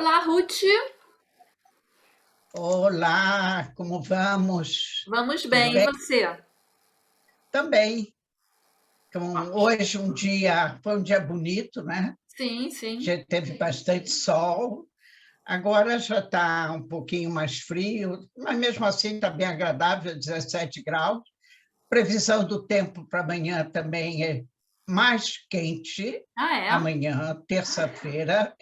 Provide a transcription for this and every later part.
Olá, Ruth. Olá, como vamos? Vamos Tudo bem, e bem? você? Também. Ótimo. Hoje foi um dia bonito, né? Sim, sim. Já teve bastante sol. Agora já está um pouquinho mais frio, mas mesmo assim está bem agradável, 17 graus. Previsão do tempo para amanhã também é mais quente. Ah, é? Amanhã, terça-feira,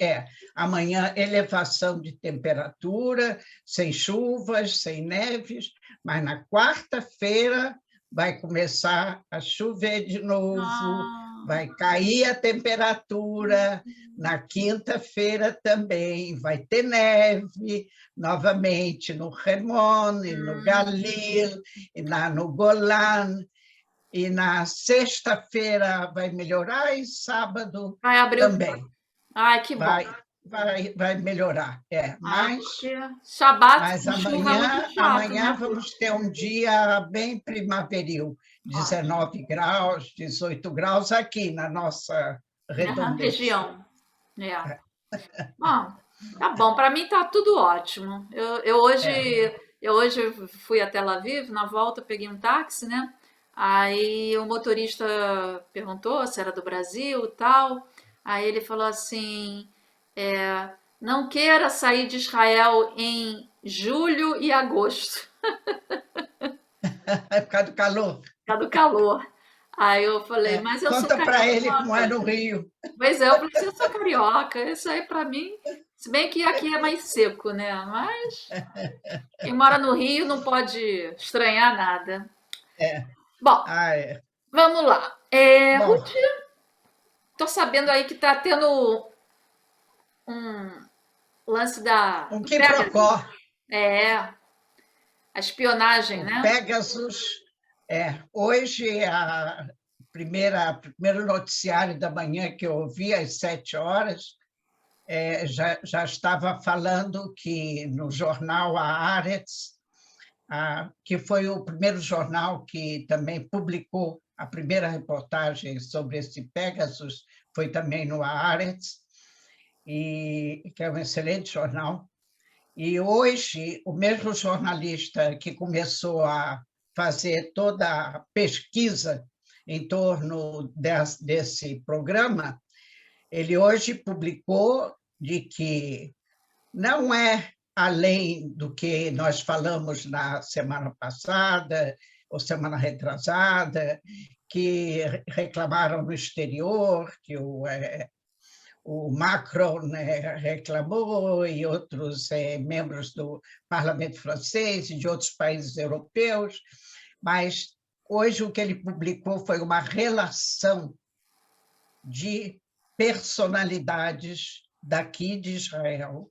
amanhã elevação de temperatura, sem chuvas, sem neves, mas na quarta-feira vai começar a chover de novo, Ah, vai cair a temperatura, na quinta-feira também vai ter neve, novamente no Hermon, e no hum, Galil, e no Golan, e na sexta-feira vai melhorar e sábado vai abrir o tempo. também Ai, que bom. vai melhorar. Porque Shabat Mas com chuva é muito chato, né, amanhã Ruth? vamos ter um dia bem primaveril, Ótimo. 19 graus, 18 graus aqui na nossa Na redondeza. região. É. Bom, tá bom. Para mim tá tudo ótimo. É, Eu hoje fui a Tel Aviv, na volta peguei um táxi, né? Aí o motorista perguntou se era do Brasil e tal. Aí ele falou assim: não queira sair de Israel em julho e agosto, é por causa do calor. por causa do calor. Aí eu falei, mas eu sou Conta para ele como é carioca. no Rio. Pois é, eu falei assim, eu sou carioca, isso aí pra mim, se bem que aqui é mais seco, né? Mas quem mora no Rio não pode estranhar nada. É. Bom, Ah, é. vamos lá. Bom, Ruth, tô sabendo aí que tá tendo um lance um do quiprocó. Pegasus. É, a espionagem, O né? Pegasus, hoje primeiro noticiário da manhã que eu ouvi, às 7 horas, já estava falando que no jornal Haaretz, que foi o primeiro jornal que também publicou a primeira reportagem sobre esse Pegasus, foi também no Haaretz, que é um excelente jornal. E hoje, o mesmo jornalista que começou a fazer toda a pesquisa em torno desse programa, ele hoje publicou de que não é além do que nós falamos na semana passada ou semana retrasada, que reclamaram no exterior, que o Macron, né, reclamou, e outros membros do parlamento francês e de outros países europeus, mas hoje o que ele publicou foi uma relação de personalidades daqui de Israel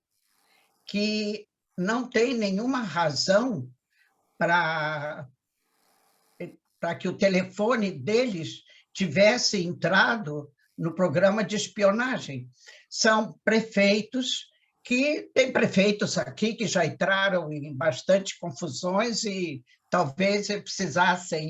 que não tem nenhuma razão para que o telefone deles tivesse entrado no programa de espionagem. São prefeitos tem prefeitos aqui que já entraram em bastante confusões e talvez precisassem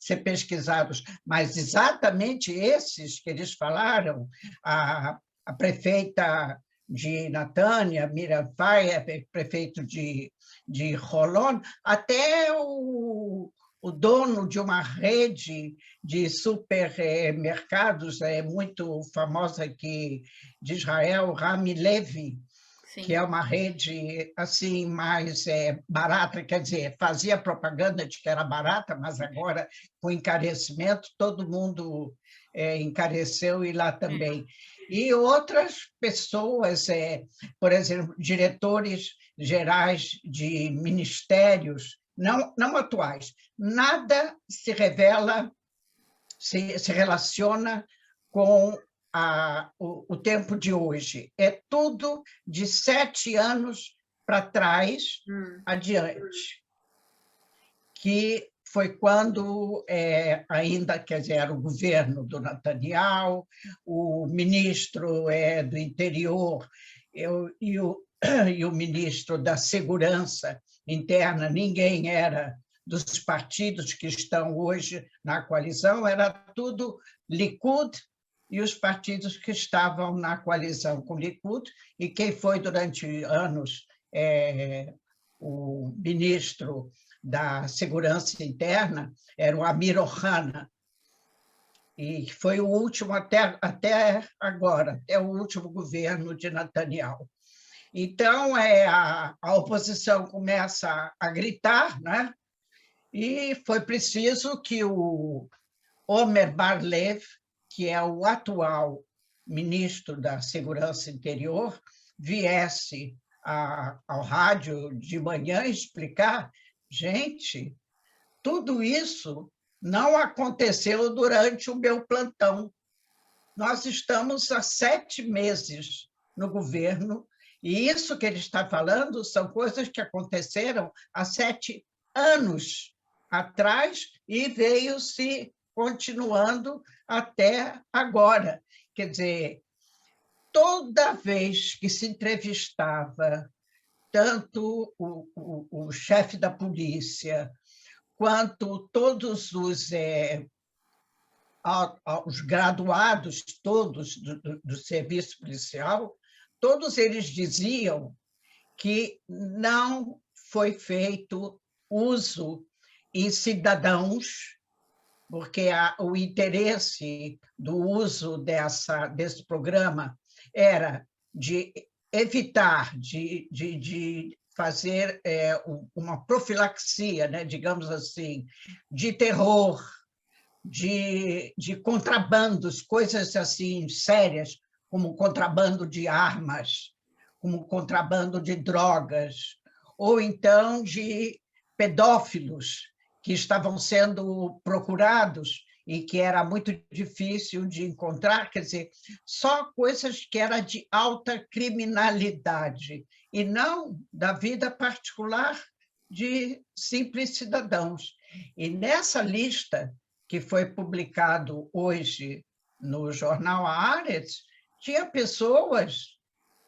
ser pesquisados, mas exatamente esses que eles falaram, a prefeita de Natânia, Miriam Faia, prefeito de Holon, até o dono de uma rede de supermercados muito famosa aqui de Israel, Rami Levy, que Sim. é uma rede assim mais barata, quer dizer, fazia propaganda de que era barata, mas agora, com encarecimento, todo mundo encareceu e lá também. E outras pessoas, por exemplo, diretores gerais de ministérios, não atuais, nada se revela, se relaciona com o tempo de hoje. É tudo de 7 anos para trás, Hum. adiante, que foi quando ainda, quer dizer, era o governo do Netanyahu, o ministro do interior e o ministro da segurança interna, ninguém era dos partidos que estão hoje na coalizão, era tudo Likud e os partidos que estavam na coalizão com o Likud, e quem foi durante anos o ministro da Segurança Interna era o Amir Ohana, e foi o último até agora, até o último governo de Netanyahu. Então, a oposição começa a gritar, né? E foi preciso que o Omer Bar-Lev, que é o atual ministro da Segurança Interior, viesse ao rádio de manhã explicar: gente, tudo isso não aconteceu durante o meu plantão. Nós estamos há 7 meses no governo, e isso que ele está falando são coisas que aconteceram há 7 anos atrás e veio se continuando até agora. Quer dizer, toda vez que se entrevistava tanto o chefe da polícia, quanto todos os graduados todos do serviço policial, todos eles diziam que não foi feito uso em cidadãos, porque o interesse do uso desse programa era de evitar, de fazer uma profilaxia, né, digamos assim, de terror, de contrabandos, coisas assim sérias, como contrabando de armas, como contrabando de drogas, ou então de pedófilos que estavam sendo procurados e que era muito difícil de encontrar, quer dizer, só coisas que eram de alta criminalidade, e não da vida particular de simples cidadãos. E nessa lista, que foi publicado hoje no jornal Haaretz, tinha pessoas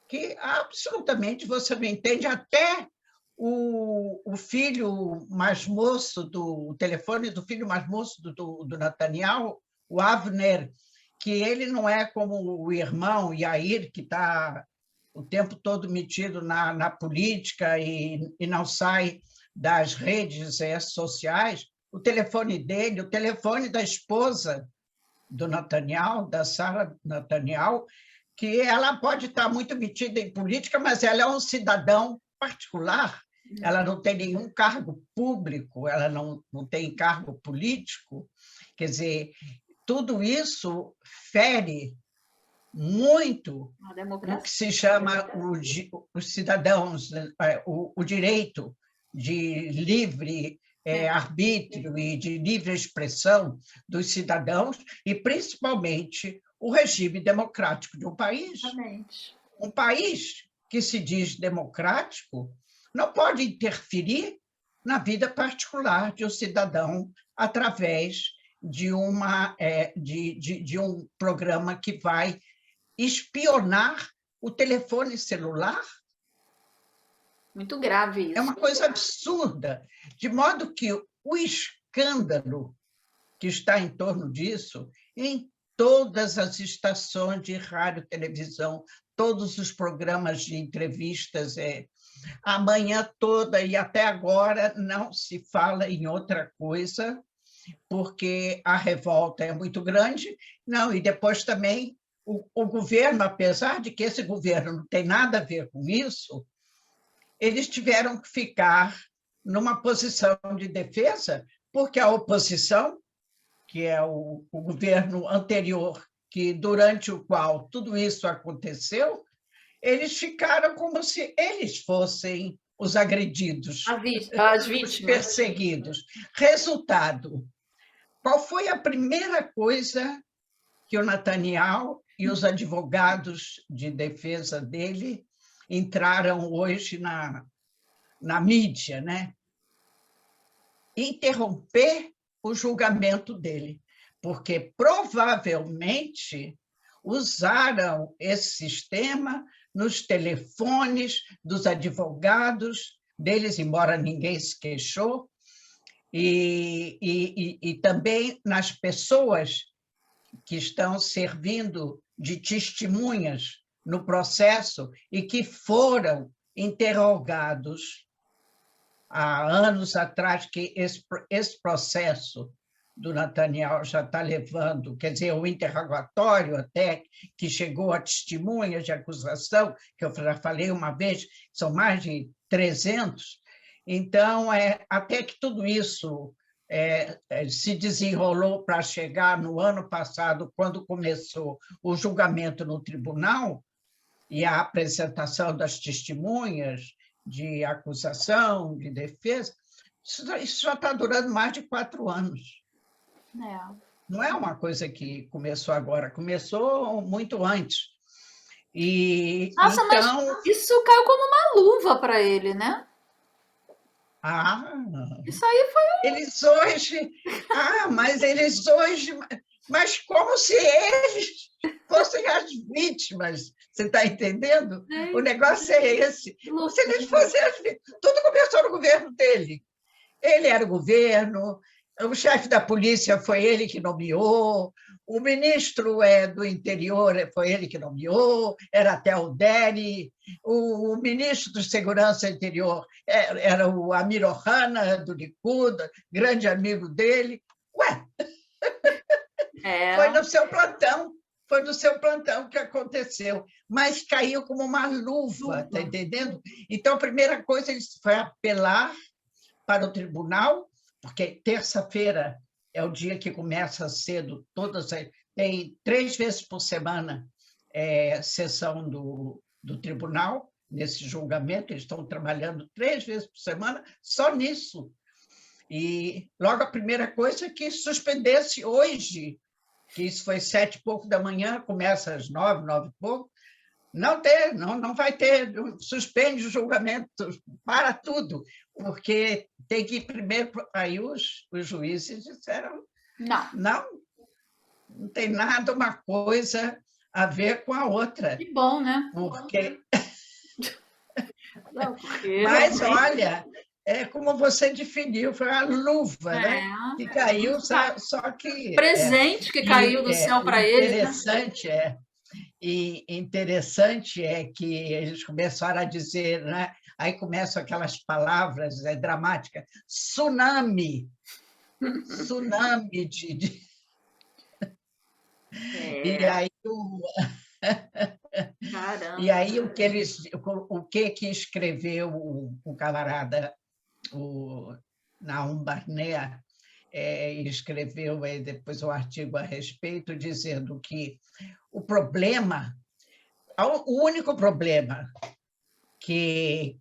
que absolutamente você não entende, até o filho mais moço o telefone do filho mais moço do Netanyahu, o Avner, que ele não é como o irmão Yair, que está o tempo todo metido na política e não sai das redes sociais. O telefone dele, o telefone da esposa do Netanyahu, da Sarah Netanyahu, que ela pode estar muito metida em política, mas ela é um cidadão particular, ela não tem nenhum cargo público, ela não tem cargo político. Quer dizer, tudo isso fere muito o que se chama os cidadãos, o direito de livre arbítrio e de livre expressão dos cidadãos, e principalmente o regime democrático de um país. Exatamente. Um país que se diz democrático não pode interferir na vida particular de um cidadão através de um programa que vai espionar o telefone celular. Muito grave isso. É uma coisa absurda, de modo que o escândalo que está em torno disso, em todas as estações de rádio e televisão, todos os programas de entrevistas, a manhã toda e até agora não se fala em outra coisa, porque a revolta é muito grande. Não, e depois também o governo, apesar de que esse governo não tem nada a ver com isso, eles tiveram que ficar numa posição de defesa, porque a oposição, que é o governo anterior, durante o qual tudo isso aconteceu, eles ficaram como se eles fossem os agredidos, as vítimas, os perseguidos. Resultado, qual foi a primeira coisa que o Netanyahu e os advogados de defesa dele entraram hoje na mídia, né? Interromper o julgamento dele, porque provavelmente usaram esse sistema nos telefones dos advogados deles, embora ninguém se queixou, e também nas pessoas que estão servindo de testemunhas no processo e que foram interrogados há anos atrás, que esse processo do Netanyahu já está levando, quer dizer, o interrogatório até, que chegou a testemunhas de acusação, que eu já falei uma vez, são mais de 300. Então, até que tudo isso se desenrolou para chegar no ano passado, quando começou o julgamento no tribunal e a apresentação das testemunhas de acusação, de defesa, isso já está durando mais de 4 anos. Não é uma coisa que começou agora, começou muito antes. Nossa, então... mas isso caiu como uma luva para ele, né? Isso aí foi... Eles hoje... mas eles hoje... Mas como se eles fossem as vítimas, você está entendendo? O negócio é esse. Como se eles fossem as vítimas. Tudo começou no governo dele. Ele era o governo, o chefe da polícia foi ele que nomeou, o ministro do interior foi ele que nomeou, era até o Deri, o ministro de segurança interior era o Amir Ohana, do Likud, grande amigo dele. Foi no seu plantão que aconteceu, mas caiu como uma luva, está entendendo? Então, a primeira coisa foi apelar para o tribunal, porque terça-feira é o dia que começa cedo, tem 3 vezes por semana sessão do tribunal, nesse julgamento, eles estão trabalhando 3 vezes por semana só nisso. E logo a primeira coisa é que suspendesse hoje, que isso foi 7 e pouco da manhã, começa às 9, 9 e pouco, não vai ter, suspende o julgamento, para tudo, porque tem que ir primeiro... Aí os juízes disseram, não tem nada uma coisa a ver com a outra. Que bom, né? Porque... porque mas, olha, como você definiu, foi uma luva, né? Que caiu, só que... presente que caiu do céu para eles. Interessante, né? E interessante é que eles começaram a dizer, né? Aí começam aquelas palavras dramáticas, tsunami de... E aí Caramba. E aí o que escreveu o camarada, o Nahum Barnea, escreveu depois um artigo a respeito, dizendo que o único problema que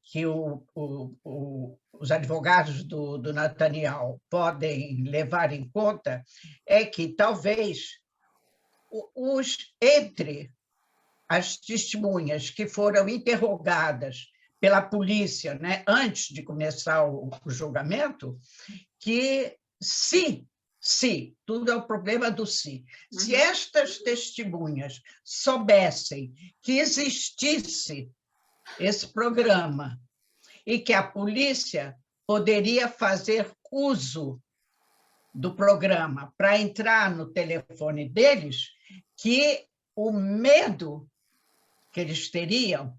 os advogados do Netanyahu podem levar em conta é que talvez entre as testemunhas que foram interrogadas pela polícia, né, antes de começar o julgamento, que se tudo é o problema do se estas testemunhas soubessem que existisse esse programa e que a polícia poderia fazer uso do programa para entrar no telefone deles, que o medo que eles teriam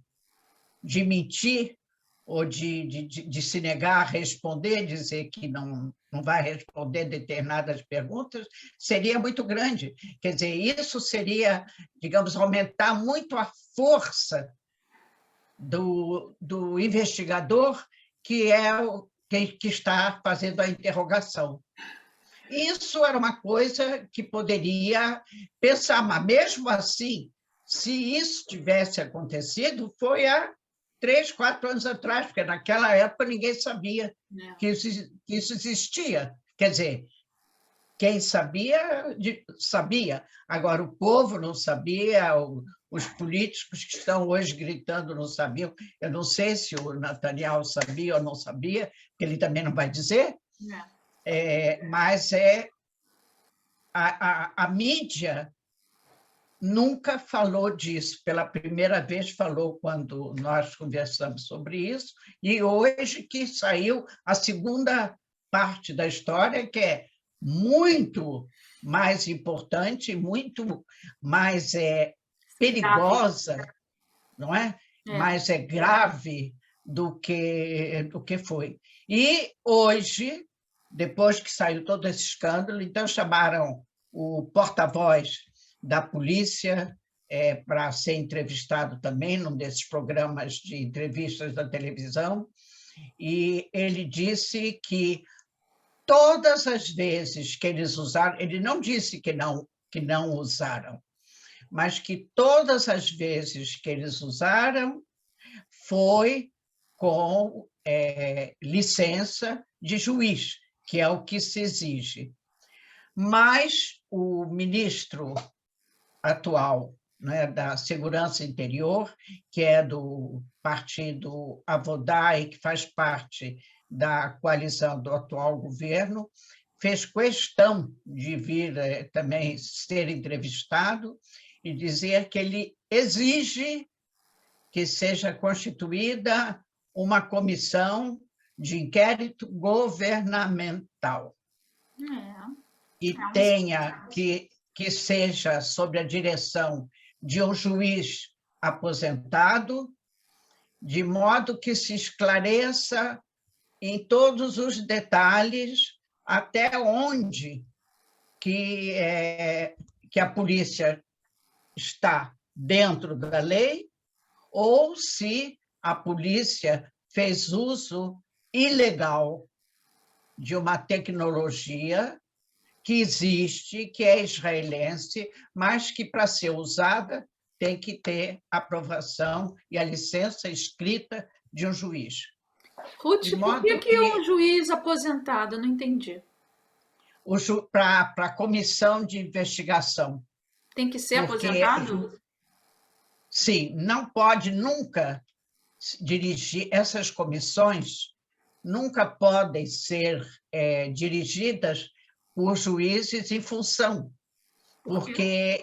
de mentir ou de se negar a responder, dizer que não vai responder determinadas perguntas, seria muito grande. Quer dizer, isso seria, digamos, aumentar muito a força do investigador, que que está fazendo a interrogação. Isso era uma coisa que poderia pensar, mas mesmo assim, se isso tivesse acontecido, foi há 3, 4 anos atrás, porque naquela época ninguém sabia que isso existia. Quer dizer, quem sabia, sabia. Agora, o povo não sabia, os políticos que estão hoje gritando não sabiam. Eu não sei se o Netanyahu sabia ou não sabia, porque ele também não vai dizer. Mas a mídia nunca falou disso. Pela primeira vez falou quando nós conversamos sobre isso, e hoje que saiu a segunda parte da história, que é muito mais importante, muito mais Grave. perigosa, não é? Mais grave do que foi. E hoje, depois que saiu todo esse escândalo, então chamaram o porta-voz da polícia para ser entrevistado também num desses programas de entrevistas da televisão, e ele disse que todas as vezes que eles usaram, ele não disse que não usaram, mas que todas as vezes que eles usaram foi com licença de juiz, que é o que se exige. Mas o ministro atual, né, da Segurança Interior, que é do partido Avodá e que faz parte da coalizão do atual governo, fez questão de vir também ser entrevistado e dizer que ele exige que seja constituída uma comissão de inquérito governamental e tenha que seja sob a direção de um juiz aposentado, de modo que se esclareça em todos os detalhes até onde que a polícia está dentro da lei ou se a polícia fez uso ilegal de uma tecnologia que existe, que é israelense, mas que, para ser usada, tem que ter aprovação e a licença escrita de um juiz. Ruth, por que um juiz aposentado? Não entendi. Para a comissão de investigação. Tem que ser aposentado? Sim, não pode nunca dirigir essas comissões, nunca podem ser dirigidas por juízes em função, porque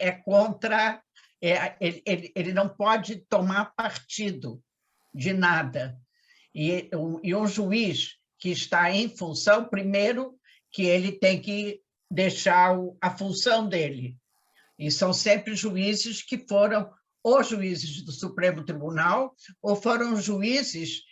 é contra, ele não pode tomar partido de nada. E um juiz que está em função, primeiro, que ele tem que deixar a função dele. E são sempre juízes que foram ou juízes do Supremo Tribunal ou foram juízes,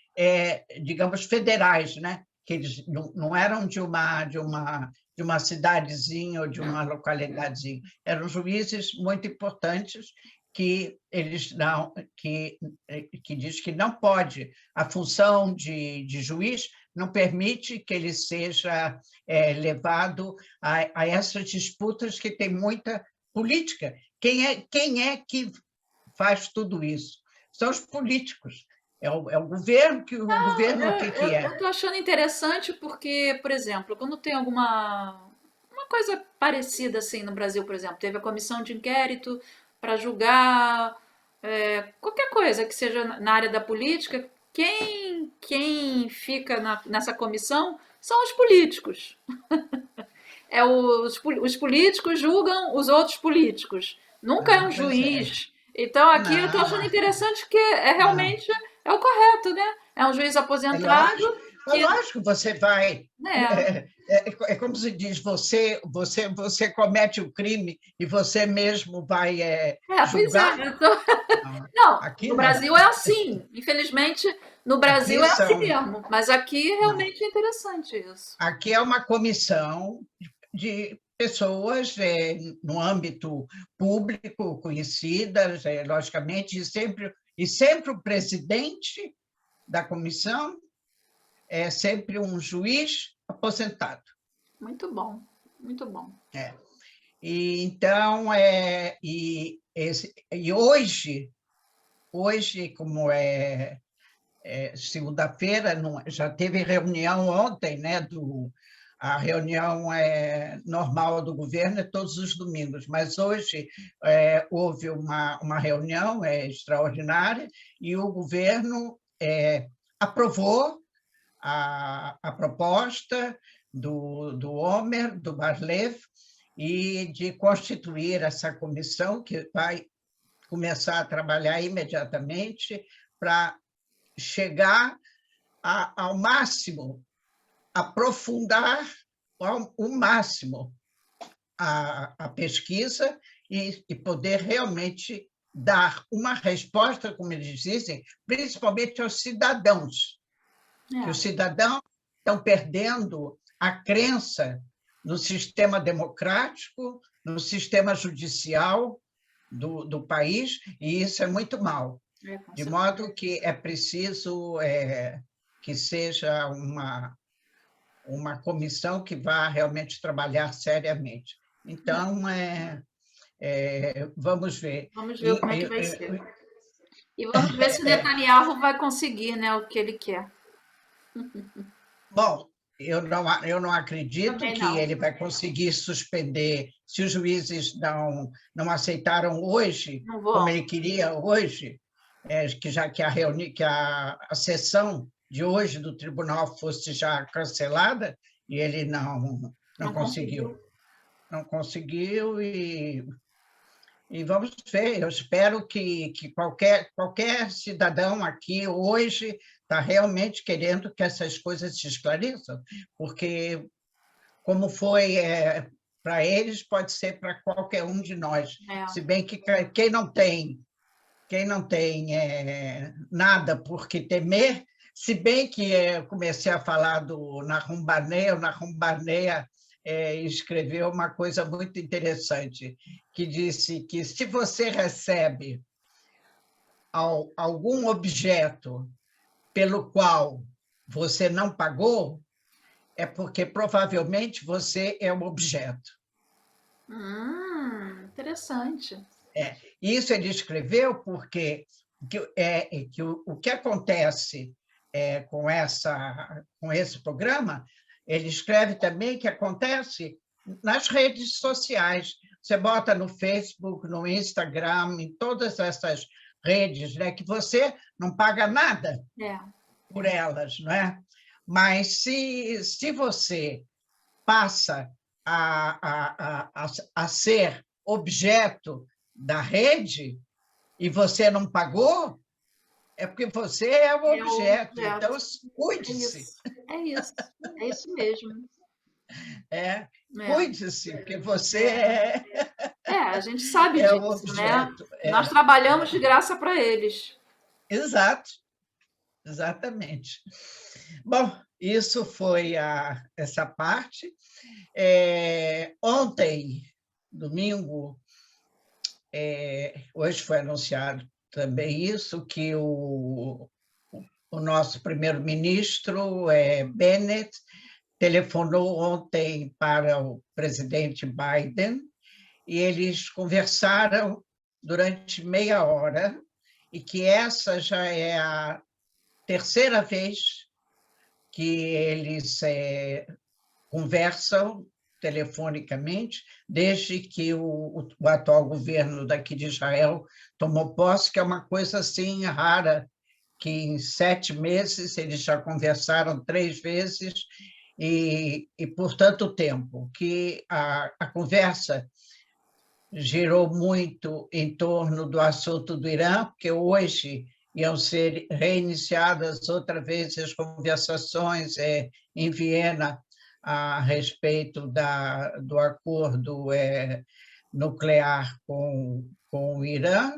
digamos, federais, né? Que eles não eram de uma cidadezinha ou de uma localidadezinha, eram juízes muito importantes que eles não que diz que não pode, a função de juiz não permite que ele seja levado a essas disputas que tem muita política. Quem é que faz tudo isso? São os políticos. É o governo, que o governo o que é? Eu estou achando interessante porque, por exemplo, quando tem uma coisa parecida assim no Brasil, por exemplo, teve a comissão de inquérito para julgar qualquer coisa que seja na área da política, quem fica nessa comissão são os políticos. Os políticos julgam os outros políticos. Nunca é um juiz. Então aqui eu estou achando interessante que realmente é o correto, né? É um juiz aposentado. Lógico, você vai. É como se diz, você comete o crime e você mesmo vai julgar. Não, no Brasil é assim. Infelizmente, no Brasil é assim mesmo. Mas aqui realmente é interessante isso. Aqui é uma comissão de pessoas no âmbito público, conhecidas, logicamente, e sempre o presidente da comissão é sempre um juiz aposentado. Muito bom, muito bom. E então, hoje, como segunda-feira, já teve reunião ontem, né, a reunião normal do governo é todos os domingos, mas hoje houve uma reunião extraordinária e o governo aprovou a proposta do Omer, do Bar-Lev, e de constituir essa comissão que vai começar a trabalhar imediatamente para chegar ao máximo aprofundar o máximo a pesquisa e poder realmente dar uma resposta, como eles dizem, principalmente aos cidadãos, que os cidadãos estão perdendo a crença no sistema democrático, no sistema judicial do país, e isso é muito mal. De modo que é preciso que seja uma comissão que vá realmente trabalhar seriamente. Então, vamos ver. Vamos ver como é que vai ser. E vamos ver se o Netanyahu vai conseguir, né, o que ele quer. Bom, eu não acredito Também que não. ele vai conseguir suspender, se os juízes não aceitaram hoje, Não vou. como ele queria hoje, que a sessão de hoje do tribunal fosse já cancelada, e ele não conseguiu. Não conseguiu, e vamos ver. Eu espero que qualquer cidadão aqui hoje está realmente querendo que essas coisas se esclareçam, porque, como foi para eles, pode ser para qualquer um de nós. Se bem que quem não tem nada por que temer, se bem que eu comecei a falar do Nahum Barnea, o Nahum Barnea escreveu uma coisa muito interessante, que disse que se você recebe algum objeto pelo qual você não pagou, é porque provavelmente você é um objeto. Interessante. Isso ele escreveu porque o que acontece com esse programa, ele escreve também que acontece nas redes sociais. Você bota no Facebook, no Instagram, em todas essas redes, né, que você não paga nada por elas, não é? Mas se você passa a ser objeto da rede e você não pagou, é porque você é um objeto. Então, cuide-se. É isso mesmo. Cuide-se, porque você a gente sabe é um disso, objeto. né? Nós trabalhamos de graça para eles. Exato, exatamente. Bom, isso foi essa parte. Ontem, domingo, hoje foi anunciado também isso, que o nosso primeiro-ministro, Bennett, telefonou ontem para o presidente Biden e eles conversaram durante meia hora, e que essa já é a terceira vez que eles conversam telefonicamente, desde que o atual governo daqui de Israel tomou posse, que é uma coisa assim rara, que em 7 meses eles já conversaram 3 vezes, e por tanto tempo, que a conversa girou muito em torno do assunto do Irã, porque hoje iam ser reiniciadas outra vez as conversações em Viena a respeito do acordo nuclear com o Irã,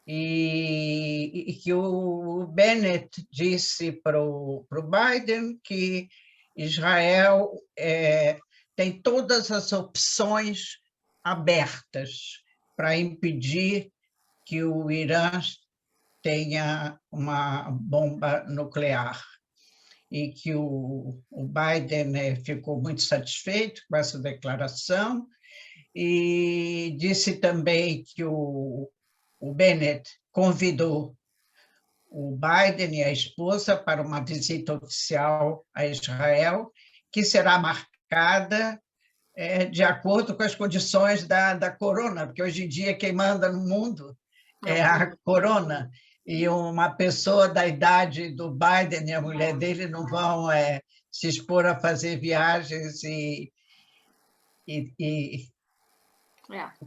e que o Bennett disse para o Biden que Israel tem todas as opções abertas para impedir que o Irã tenha uma bomba nuclear, e que o Biden ficou muito satisfeito com essa declaração, e disse também que o Bennett convidou o Biden e a esposa para uma visita oficial a Israel, que será marcada de acordo com as condições da corona, porque hoje em dia quem manda no mundo é a corona, e uma pessoa da idade do Biden e a mulher dele não vão se expor a fazer viagens e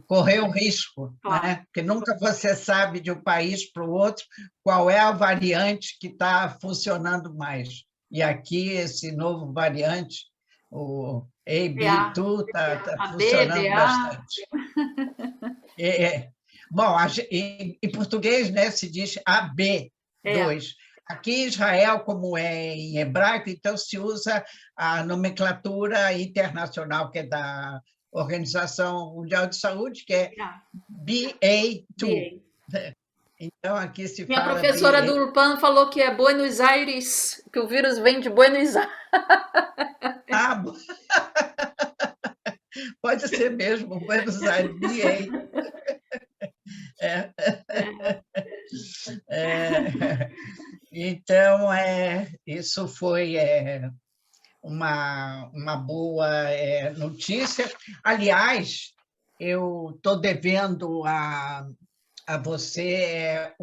correr o risco, né? Porque nunca você sabe de um país para o outro qual é a variante que está funcionando mais. E aqui, esse novo variante, o BA, AB2, está a B, funcionando BA, bastante. Bom, em português, né, se diz é. AB2. Aqui em Israel, como é em hebraico, então se usa a nomenclatura internacional, que é da Organização Mundial de Saúde, que é BA, BA2. BA. Então, aqui se Minha fala professora do BA. Urpano falou que é Buenos Aires, que o vírus vem de Buenos Aires. Ah, pode ser mesmo, Buenos Aires, BA. É, é, então, isso foi uma boa notícia. Aliás, eu estou devendo a você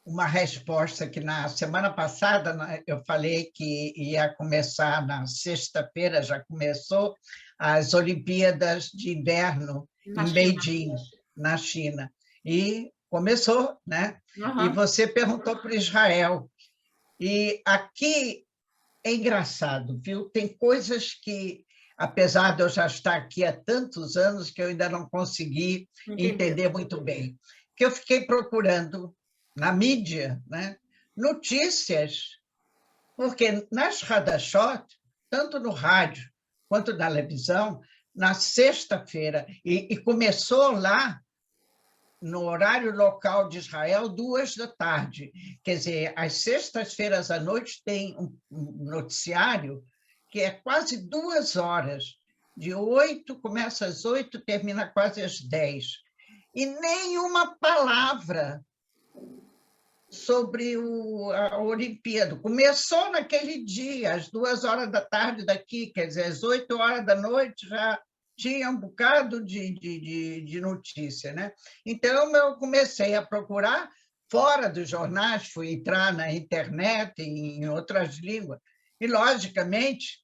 uma resposta que na semana passada eu falei que ia começar na sexta-feira, já começou, as Olimpíadas de Inverno Na em China. Beijing, na China. E começou, né? E Uhum. você perguntou para Israel. E aqui é engraçado, viu? Tem coisas que, apesar de eu já estar aqui há tantos anos, que eu ainda não consegui Entendeu. entender muito bem. Que eu fiquei procurando na mídia, né, notícias, porque nas Hadashot, tanto no rádio quanto na televisão, na sexta-feira, e começou lá no horário local de Israel, 2 da tarde. Quer dizer, às sextas-feiras à noite tem um noticiário que é quase 2 horas. De 8, começa às 8, termina quase às 10. E nenhuma palavra sobre a Olimpíada. Começou naquele dia, às 2 horas da tarde daqui, quer dizer, às 8 horas da noite já tinha um bocado de notícia, né? Então, eu comecei a procurar fora dos jornais, fui entrar na internet, em outras línguas. E, logicamente,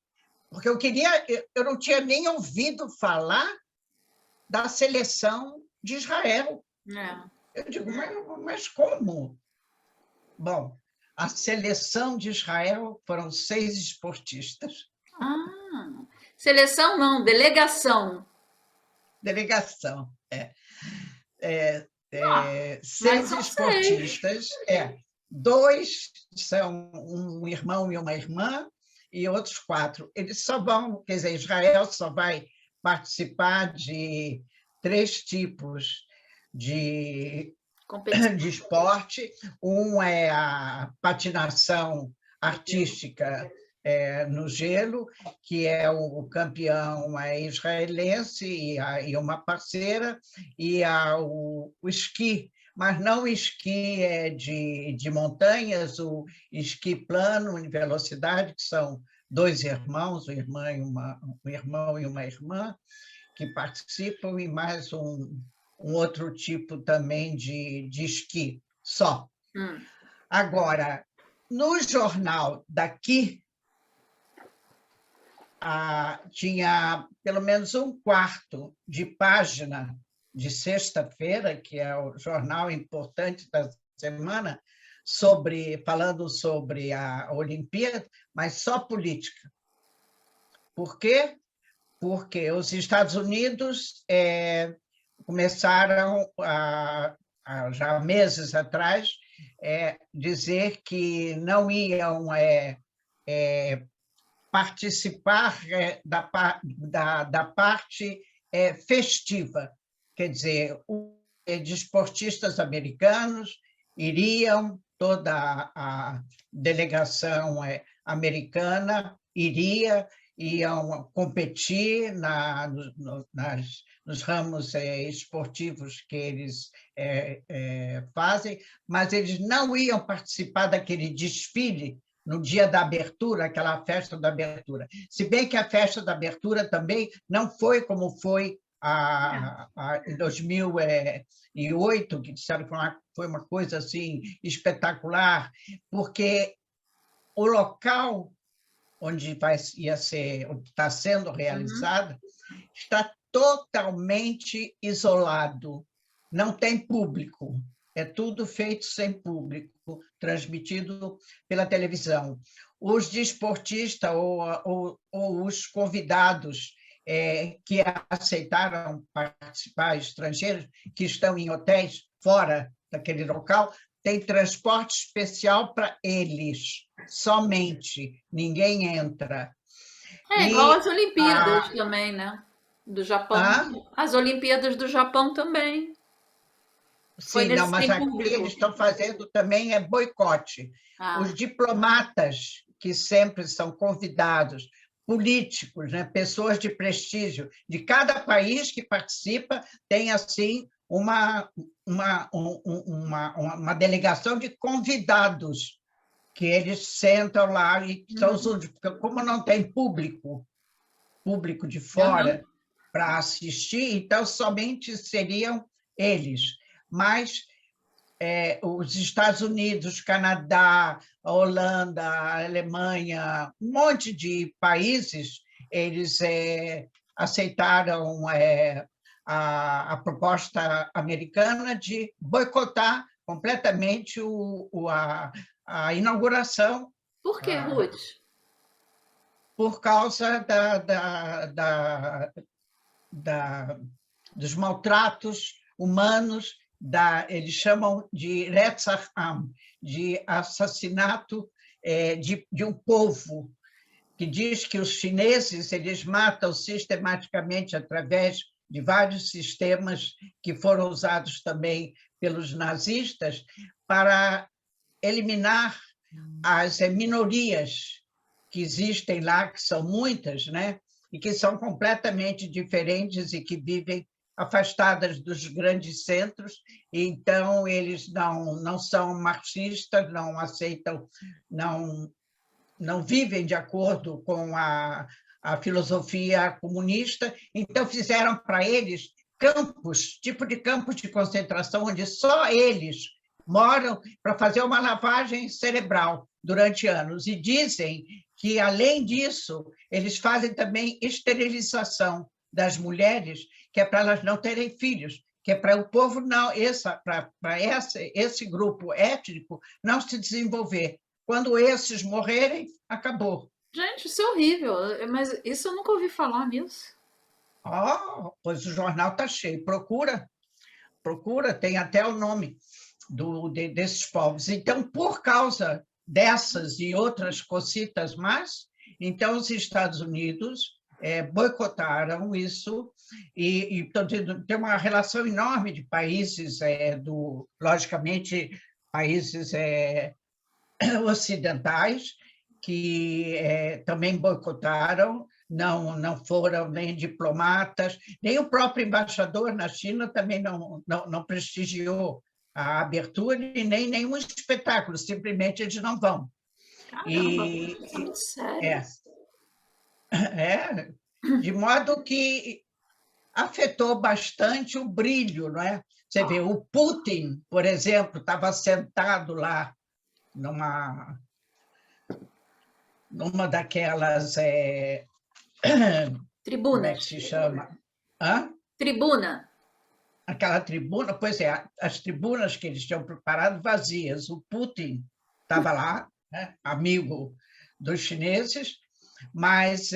porque eu não tinha nem ouvido falar da seleção de Israel. É. Eu digo, mas como? Bom, a seleção de Israel foram 6 esportistas. Ah, seleção não, delegação. Delegação. Ah, mas Seis são seis. esportistas, 2 são um irmão e uma irmã, e outros 4. Eles só vão, quer dizer, Israel só vai participar de 3 tipos de Competição. de esporte. Um é a patinação artística no gelo, que é o campeão israelense e uma parceira, e o esqui, mas não o esqui de montanhas, o esqui plano em velocidade, que são 2 irmãos, um irmão e uma irmã, que participam, e mais um outro tipo também de esqui, só. Hum. Agora, no jornal daqui, tinha pelo menos um quarto de página de sexta-feira, que é o jornal importante da semana, falando sobre a Olimpíada, mas só política. Por quê? Porque os Estados Unidos começaram, já meses atrás, dizer que não iam participar da parte festiva. Quer dizer, os esportistas americanos iriam, toda a delegação americana iam competir nos ramos esportivos que eles fazem, mas eles não iam participar daquele desfile no dia da abertura, aquela festa da abertura. Se bem que a festa da abertura também não foi como foi em 2008, que disseram que foi uma coisa assim espetacular, porque o local onde está sendo realizada, está totalmente isolado, não tem público. É tudo feito sem público, transmitido pela televisão. Os desportistas ou os convidados que aceitaram participar, estrangeiros, que estão em hotéis fora daquele local, tem transporte especial para eles, somente, ninguém entra. É igual E as Olimpíadas também, né? Do Japão. a, As Olimpíadas do Japão também. Foi Sim, não, nesse mas sem aqui público. eles estão fazendo também boicote. Os Ah, diplomatas, que sempre são convidados, políticos, né, pessoas de prestígio, de cada país que participa, tem assim uma delegação de convidados, que eles sentam lá e são os uhum, únicos, porque como não tem público de aham. fora para assistir, então somente seriam eles. Mas os Estados Unidos, Canadá, a Holanda, a Alemanha, um monte de países, eles aceitaram a proposta americana de boicotar completamente a inauguração, Por que, ah, Ruth? por causa da, dos maltratos humanos, eles chamam de Retzach-am, de assassinato de um povo, que diz que os chineses eles matam sistematicamente através de vários sistemas que foram usados também pelos nazistas para eliminar as minorias que existem lá, que são muitas, né? E que são completamente diferentes e que vivem afastadas dos grandes centros, então eles não são marxistas, não aceitam, não vivem de acordo com a filosofia comunista, então fizeram para eles campos, tipo de campos de concentração, onde só eles moram para fazer uma lavagem cerebral durante anos. E dizem que, além disso, eles fazem também esterilização das mulheres, que é para elas não terem filhos, que é para o povo não, para esse grupo étnico não se desenvolver. Quando esses morrerem, acabou. Gente, isso é horrível. Mas isso eu nunca ouvi falar nisso. Oh, pois o jornal está cheio. Procura, tem até o nome desses povos. Então, por causa dessas e outras cositas mais, então os Estados Unidos boicotaram isso e tem uma relação enorme de países, logicamente, países ocidentais que também boicotaram, não foram nem diplomatas, nem o próprio embaixador na China também não prestigiou a abertura e nem nenhum espetáculo, simplesmente eles não vão. Caramba, E isso é muito sério. é, é de modo que afetou bastante o brilho, não é? Você vê, o Putin, por exemplo, estava sentado lá numa daquelas, como é Tribunas. que se chama? Hã? Tribuna. Aquela tribuna, pois é, as tribunas que eles tinham preparado vazias. O Putin estava lá, né, amigo dos chineses, mas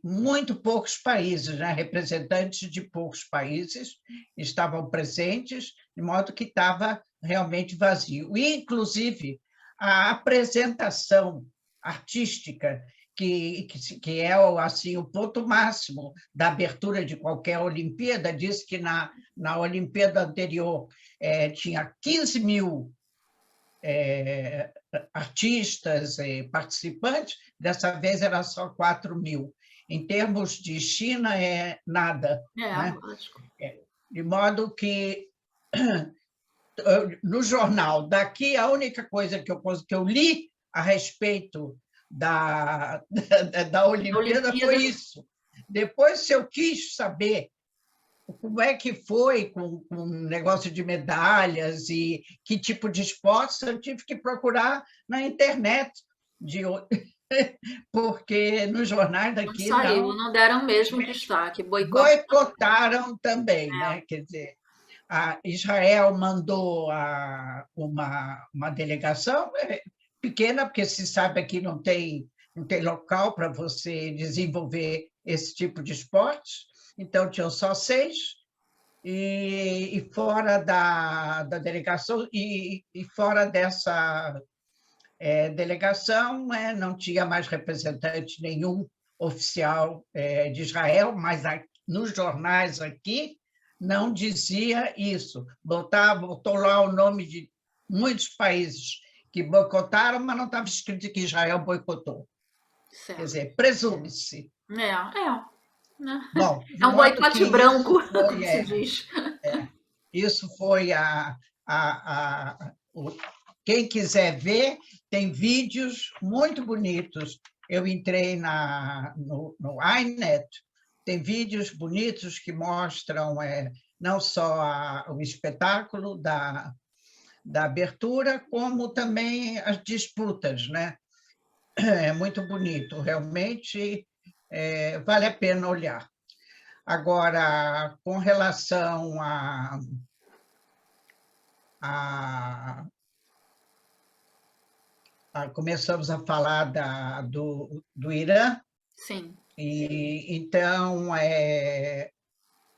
muito poucos países, né, representantes de poucos países estavam presentes, de modo que estava realmente vazio. E, inclusive, a apresentação artística, que é assim, o ponto máximo da abertura de qualquer Olimpíada, diz que na Olimpíada anterior tinha 15 mil artistas participantes, dessa vez era só 4 mil. Em termos de China, é nada, É, né? lógico. De modo que, no jornal, daqui, a única coisa que eu li a respeito da Olimpíada foi Olimpíada. isso. Depois, se eu quis saber como é que foi com o negócio de medalhas e que tipo de esportes, eu tive que procurar na internet, de, porque nos jornais Não daqui saiu, não não deram o mesmo destaque. Boicote. boicotaram também, né? Quer dizer, Israel mandou uma delegação pequena, porque se sabe que não tem local para você desenvolver esse tipo de esporte, então tinham só 6, e fora da delegação, e fora dessa delegação, não tinha mais representante nenhum oficial de Israel, mas nos jornais aqui não dizia isso. Botou lá o nome de muitos países que boicotaram, mas não estava escrito que Israel boicotou. Certo. Quer dizer, presume-se. Né? Bom, de É um modo que boicote branco, isso foi, como se diz. isso foi quem quiser ver, tem vídeos muito bonitos. Eu entrei no iNet, tem vídeos bonitos que mostram não só o espetáculo da abertura, como também as disputas, né? É muito bonito, realmente vale a pena olhar. Agora, com relação começamos a falar do Irã. Sim. E então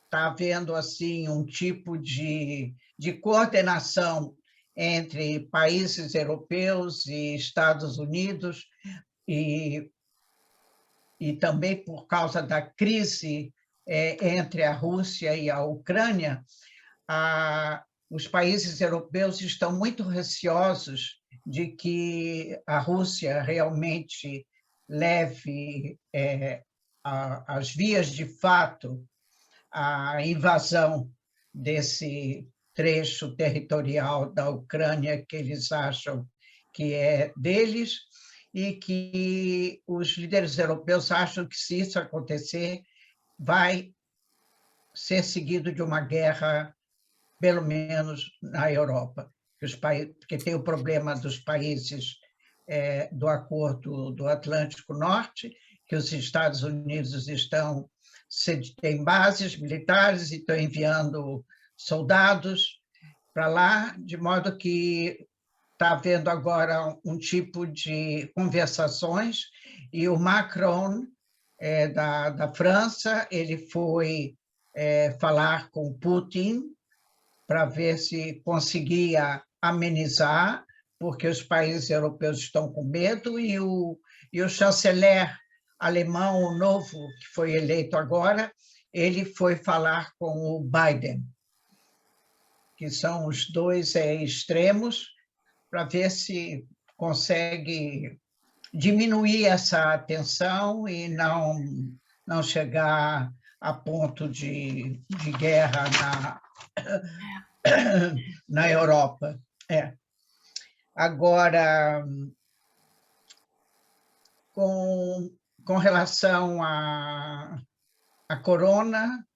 está havendo assim um tipo de coordenação entre países europeus e Estados Unidos, e também por causa da crise entre a Rússia e a Ucrânia, os países europeus estão muito receosos de que a Rússia realmente leve as vias de fato à invasão desse trecho territorial da Ucrânia que eles acham que é deles, e que os líderes europeus acham que, se isso acontecer, vai ser seguido de uma guerra, pelo menos na Europa, porque tem o problema dos países do Acordo do Atlântico Norte, que os Estados Unidos têm bases militares e estão enviando soldados para lá, de modo que está havendo agora um tipo de conversações, e o Macron, da França, ele foi falar com Putin para ver se conseguia amenizar, porque os países europeus estão com medo, e o chanceler alemão, o novo, que foi eleito agora, ele foi falar com o Biden, que são os dois extremos, para ver se consegue diminuir essa tensão e não chegar a ponto de guerra na Europa. Agora, com relação à corona,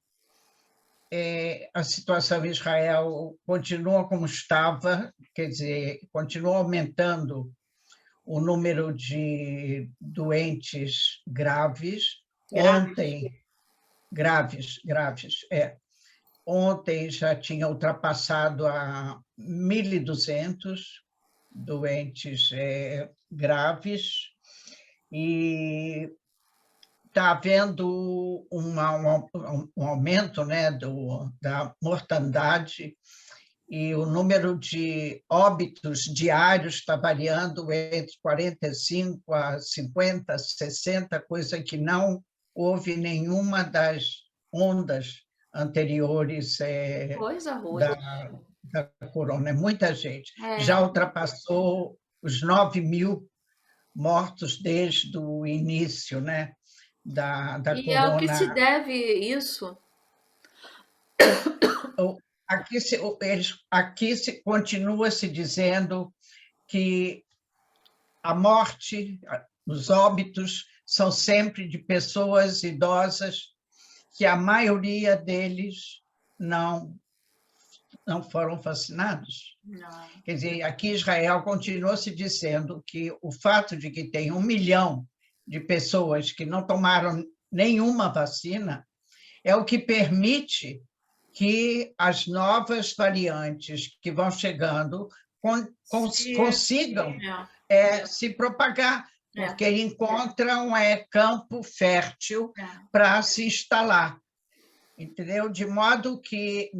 a situação em Israel continua como estava, quer dizer, continua aumentando o número de doentes graves. Graves. Ontem já tinha ultrapassado a 1.200 doentes graves, e está havendo um aumento, né, da mortandade, e o número de óbitos diários está variando entre 45 a 50, 60, coisa que não houve nenhuma das ondas anteriores da corona. É muita gente. Já ultrapassou os 9.000 mortos desde o início, né, da E corona. ao que se deve isso? Aqui continua se dizendo que a morte, os óbitos, são sempre de pessoas idosas, que a maioria deles não foram vacinados. Não. Quer dizer, aqui em Israel continua se dizendo que o fato de que tem 1 milhão de pessoas que não tomaram nenhuma vacina é o que permite que as novas variantes que vão chegando consigam se propagar, porque encontram campo fértil para se instalar. Entendeu? De modo que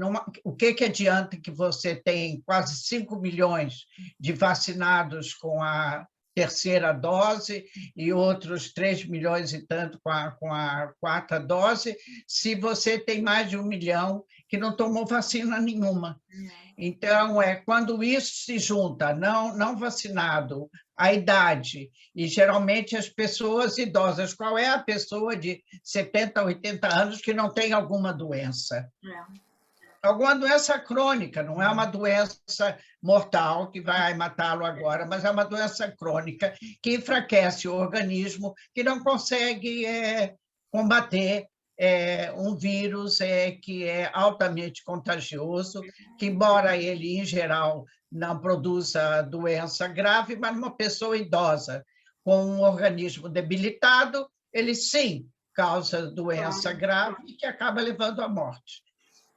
o que adianta que você tem quase 5 milhões de vacinados com a terceira dose e outros 3 milhões e tanto com a quarta dose, se você tem mais de 1 milhão que não tomou vacina nenhuma. Então, quando isso se junta, não vacinado, a idade, e geralmente as pessoas idosas, qual é a pessoa de 70, 80 anos que não tem alguma doença? Alguma doença crônica, não é uma doença mortal que vai matá-lo agora, mas é uma doença crônica que enfraquece o organismo, que não consegue combater um vírus que é altamente contagioso, que, embora ele, em geral, não produza doença grave, mas numa pessoa idosa com um organismo debilitado, ele sim causa doença grave que acaba levando à morte.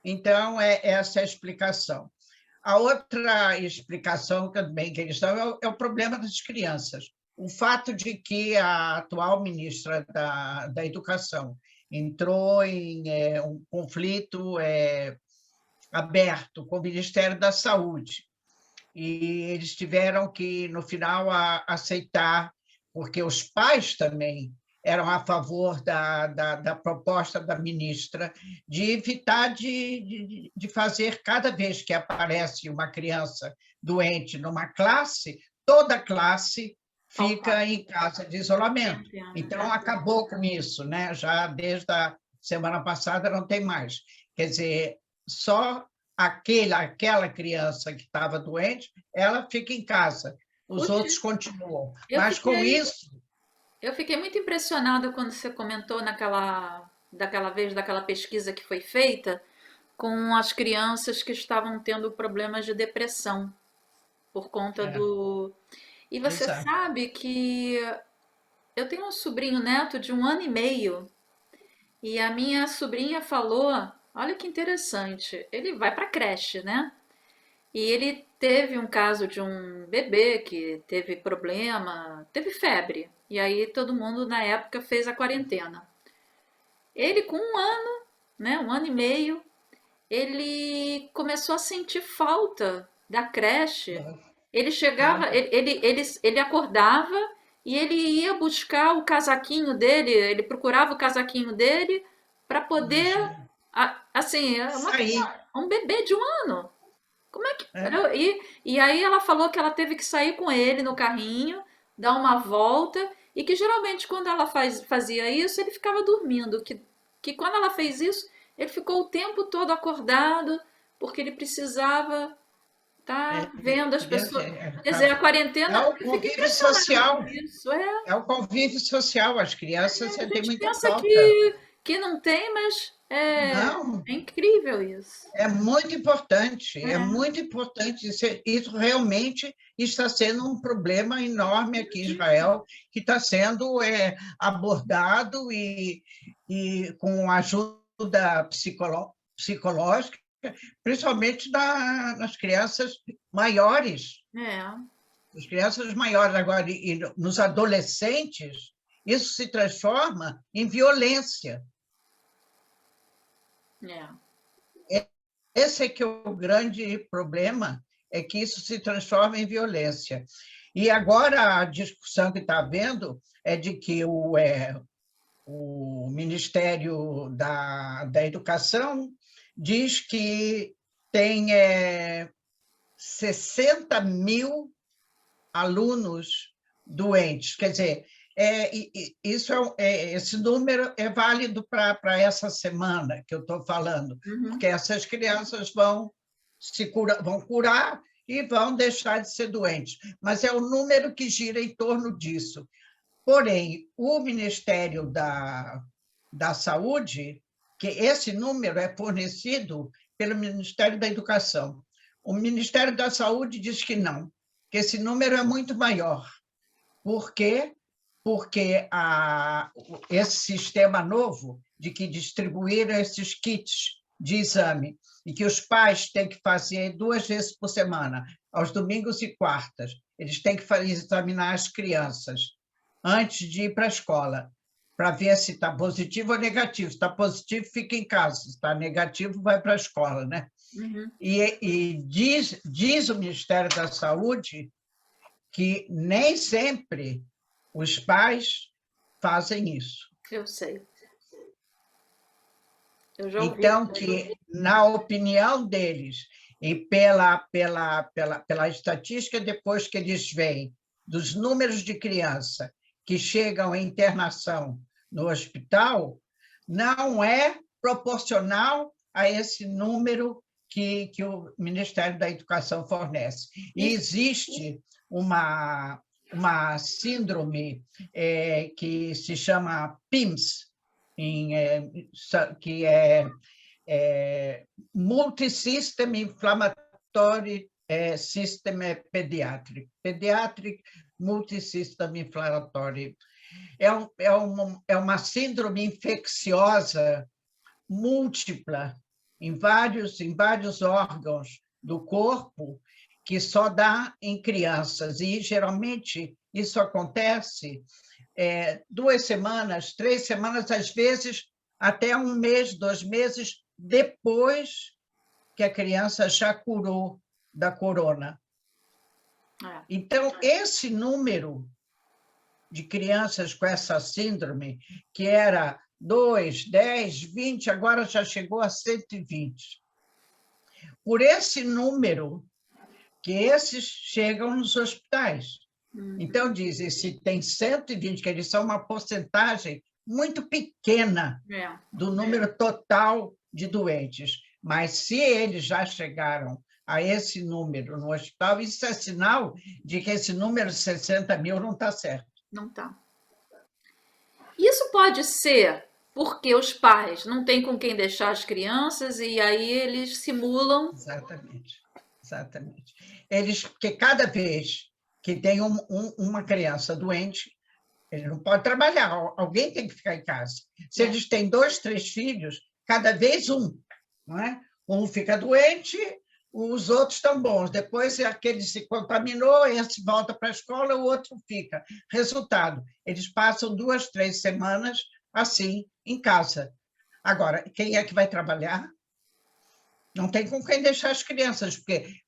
Então, essa é a explicação. A outra explicação também que eles dão é o problema das crianças. O fato de que a atual ministra da Educação entrou em um conflito aberto com o Ministério da Saúde, e eles tiveram que, no final, aceitar, porque os pais também eram a favor da proposta da ministra de evitar de fazer, cada vez que aparece uma criança doente numa classe, toda a classe fica em casa de isolamento. Então, acabou com isso, né? Já desde a semana passada não tem mais. Quer dizer, só aquela criança que estava doente, ela fica em casa, os outros continuam. Mas com isso... Eu fiquei muito impressionada quando você comentou daquela vez, daquela pesquisa que foi feita com as crianças que estavam tendo problemas de depressão por conta do... E você sabe que eu tenho um sobrinho neto de 1 ano e meio, e a minha sobrinha falou, olha que interessante, ele vai para creche, né? E ele teve um caso de um bebê que teve problema, teve febre. E aí todo mundo na época fez a quarentena. Ele com 1 ano, né, 1 ano e meio, ele começou a sentir falta da creche. Ele chegava, ele acordava e ele ia buscar o casaquinho dele, ele procurava o casaquinho dele para poder, assim, um bebê de 1 ano. Como é que... E aí ela falou que ela teve que sair com ele no carrinho, dar uma volta, e que geralmente quando ela fazia isso, ele ficava dormindo, que quando ela fez isso, ele ficou o tempo todo acordado, porque ele precisava estar vendo as pessoas. Quer dizer, a quarentena... É o convívio social. Isso, é o convívio social, as crianças sentem muita falta. Que não tem, mas é Não. incrível isso. É muito importante, é muito importante. Isso realmente está sendo um problema enorme aqui em Israel, que está sendo abordado e com ajuda psicológica, principalmente nas crianças maiores. As crianças maiores agora, e nos adolescentes, isso se transforma em violência. Esse é que é o grande problema, é que isso se transforma em violência. E agora a discussão que está havendo é de que o Ministério da Educação diz que tem 60 mil alunos doentes. Quer dizer, esse número é válido para essa semana que eu estou falando, porque essas crianças vão curar e vão deixar de ser doentes. Mas é o número que gira em torno disso. Porém, o Ministério da Saúde, que esse número é fornecido pelo Ministério da Educação. O Ministério da Saúde diz que não, que esse número é muito maior. Por quê? Porque esse sistema novo de que distribuíram esses kits de exame, e que os pais têm que fazer 2 vezes por semana, aos domingos e quartas. Eles têm que examinar as crianças antes de ir para a escola, para ver se está positivo ou negativo. Se está positivo, fica em casa. Se está negativo, vai para a escola, né? Uhum. E diz o Ministério da Saúde que nem sempre os pais fazem isso. Eu sei. Eu já ouvi. Então, que, na opinião deles, e pela estatística, depois que eles veem dos números de criança que chegam em internação no hospital, não é proporcional a esse número que o Ministério da Educação fornece. E existe uma síndrome que se chama PIMS, que é Multisystem Inflammatory System Pediatric Multisystem Inflammatory. É uma síndrome infecciosa múltipla em vários órgãos do corpo, que só dá em crianças, e geralmente isso acontece 2 semanas, 3 semanas, às vezes até 1 mês, 2 meses depois que a criança já curou da corona. Então, esse número de crianças com essa síndrome, que era 2, 10, 20, agora já chegou a 120. Por esse número que esses chegam nos hospitais. Então, dizem, se tem 120, que eles são uma porcentagem muito pequena do número total de doentes. Mas se eles já chegaram a esse número no hospital, isso é sinal de que esse número de 60 mil não está certo. Não está. Isso pode ser porque os pais não têm com quem deixar as crianças e aí eles simulam. Exatamente. Porque cada vez que tem uma criança doente, ele não pode trabalhar, alguém tem que ficar em casa. Se eles têm 2, 3 filhos, cada vez um, não é? Um fica doente, os outros estão bons. Depois, aquele se contaminou, esse volta para a escola, o outro fica. Resultado, eles passam 2, 3 semanas assim, em casa. Agora, quem é que vai trabalhar? Não tem com quem deixar as crianças, porque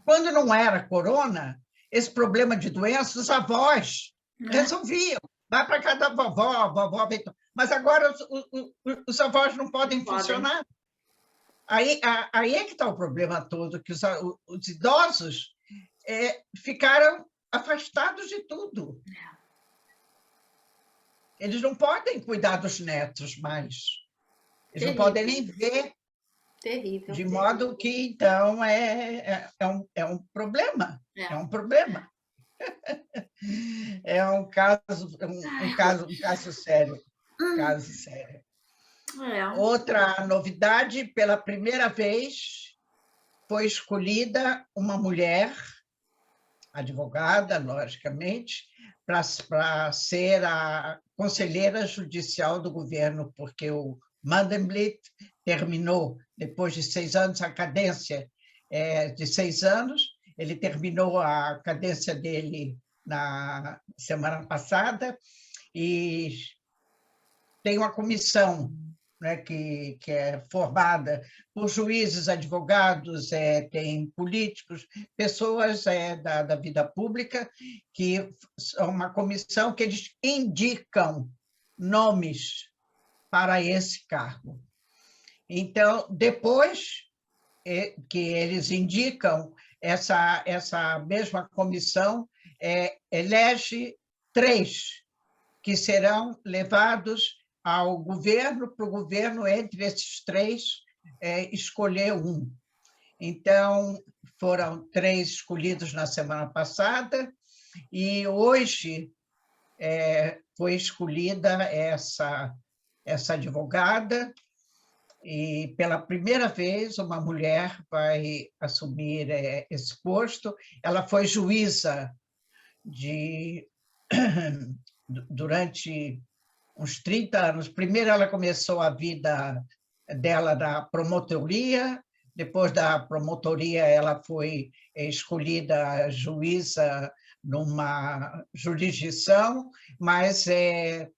quando não era corona, esse problema de doença, os avós resolviam. Vai para casa da vovó, a vovó vem. Mas agora os avós não podem funcionar. Aí é que está o problema todo, que os idosos ficaram afastados de tudo. Eles não podem cuidar dos netos mais. Eles não podem nem ver. Terrível. De modo que, então, é um problema. É um problema. É um caso sério. Caso sério. Outra novidade, pela primeira vez, foi escolhida uma mulher, advogada, logicamente, para ser a conselheira judicial do governo, porque o Mandelblit terminou, depois de 6 anos, a cadência de 6 anos, ele terminou a cadência dele na semana passada, e tem uma comissão, né, que é formada por juízes, advogados, tem políticos, pessoas da vida pública, que são uma comissão que eles indicam nomes para esse cargo. Então, depois que eles indicam, essa mesma comissão elege 3 que serão levados ao governo, para o governo, entre esses 3, escolher um. Então, foram 3 escolhidos na semana passada, e hoje foi escolhida essa advogada, e pela primeira vez uma mulher vai assumir esse posto. Ela foi juíza durante uns 30 anos. Primeiro ela começou a vida dela da promotoria. Depois da promotoria, ela foi escolhida juíza numa jurisdição, mas é,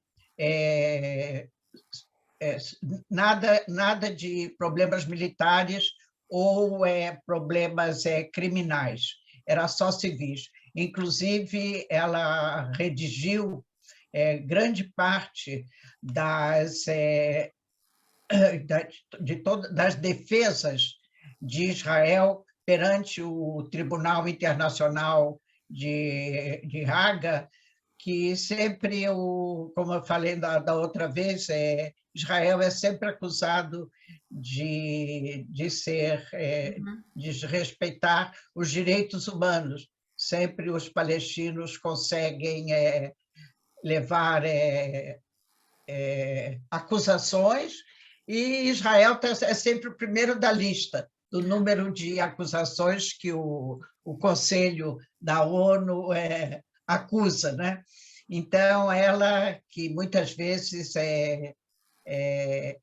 nada de problemas militares ou problemas criminais, era só civis. Inclusive, ela redigiu grande parte das defesas de Israel perante o Tribunal Internacional de Haga, que sempre, como eu falei da outra vez, Israel é sempre acusado de desrespeitar os direitos humanos. Sempre os palestinos conseguem levar acusações, e Israel é sempre o primeiro da lista do número de acusações que o Conselho da ONU acusa, né? Então, ela que muitas vezes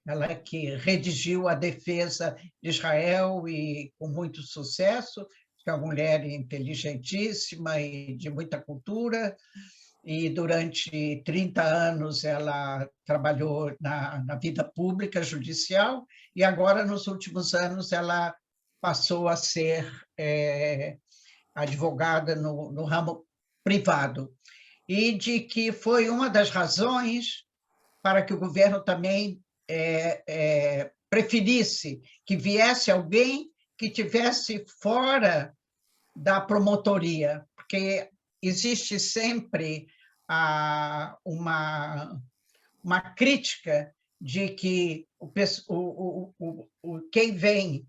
ela que redigiu a defesa de Israel e com muito sucesso, é uma mulher inteligentíssima e de muita cultura, e durante 30 anos ela trabalhou na vida pública, judicial, e agora, nos últimos anos, ela passou a ser advogada no ramo privado, e de que foi uma das razões para que o governo também preferisse que viesse alguém que tivesse fora da promotoria, porque existe sempre uma crítica de que quem vem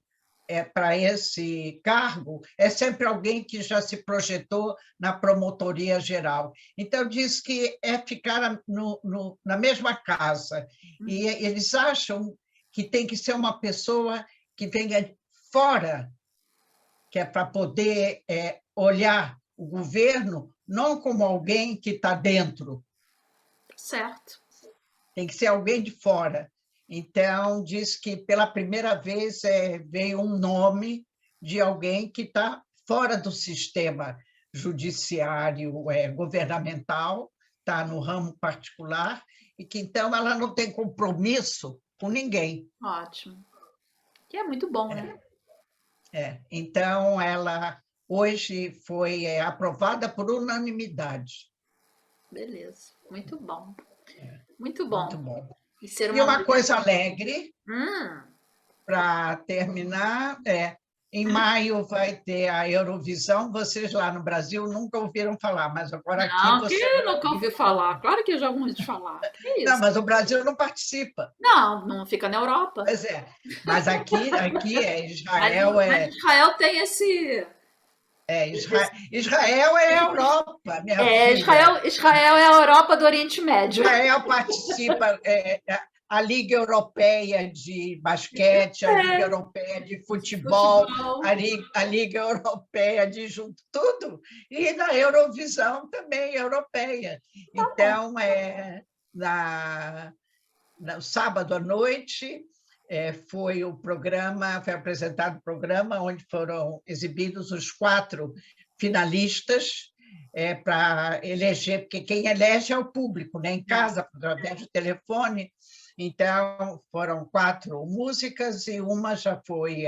para esse cargo é sempre alguém que já se projetou na promotoria geral. Então, diz que é ficar na mesma casa. E eles acham que tem que ser uma pessoa que venha fora, que é para poder olhar o governo não como alguém que está dentro. Certo. Tem que ser alguém de fora. Então, diz que pela primeira vez veio um nome de alguém que está fora do sistema judiciário governamental, está no ramo particular, e que então ela não tem compromisso com ninguém. Ótimo. Que é muito bom, né? Então, ela hoje foi aprovada por unanimidade. Beleza, muito bom. Muito bom. Muito bom. E ser E uma coisa alegre, Hum. para terminar, em maio vai ter a Eurovisão. Vocês lá no Brasil nunca ouviram falar, mas agora aqui Não, que você eu vai nunca ouvi ouvir. falar. Claro que eu já ouvi falar. Que Não, isso? mas o Brasil não participa. Não, não fica na Europa. Pois é, mas aqui Mas, Israel mas Israel tem esse. Israel é a Europa, minha filha. Israel é a Europa do Oriente Médio. Israel participa a Liga Europeia de Basquete, a Liga Europeia de Futebol, a Liga Europeia de tudo, e na Eurovisão também europeia. Então, no sábado à noite, foi apresentado o programa onde foram exibidos os 4 finalistas para eleger, porque quem elege é o público, né? Em casa, através do telefone. Então, foram 4 músicas e uma já foi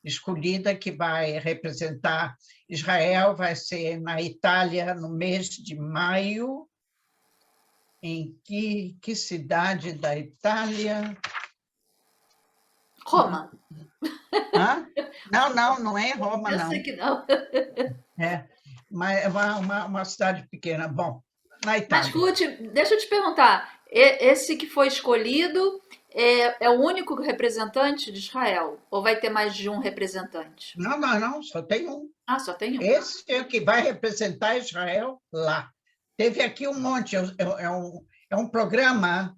escolhida, que vai representar Israel, vai ser na Itália, no mês de maio. Em que cidade da Itália? Roma. Hã? Não é Roma, não. Eu sei que não. Mas é uma cidade pequena. Bom, na Mas, Itália. Ruth, deixa eu te perguntar. Esse que foi escolhido é o único representante de Israel? Ou vai ter mais de um representante? Não, só tem um. Ah, só tem um. Esse é o que vai representar Israel lá. Teve aqui um monte, é um programa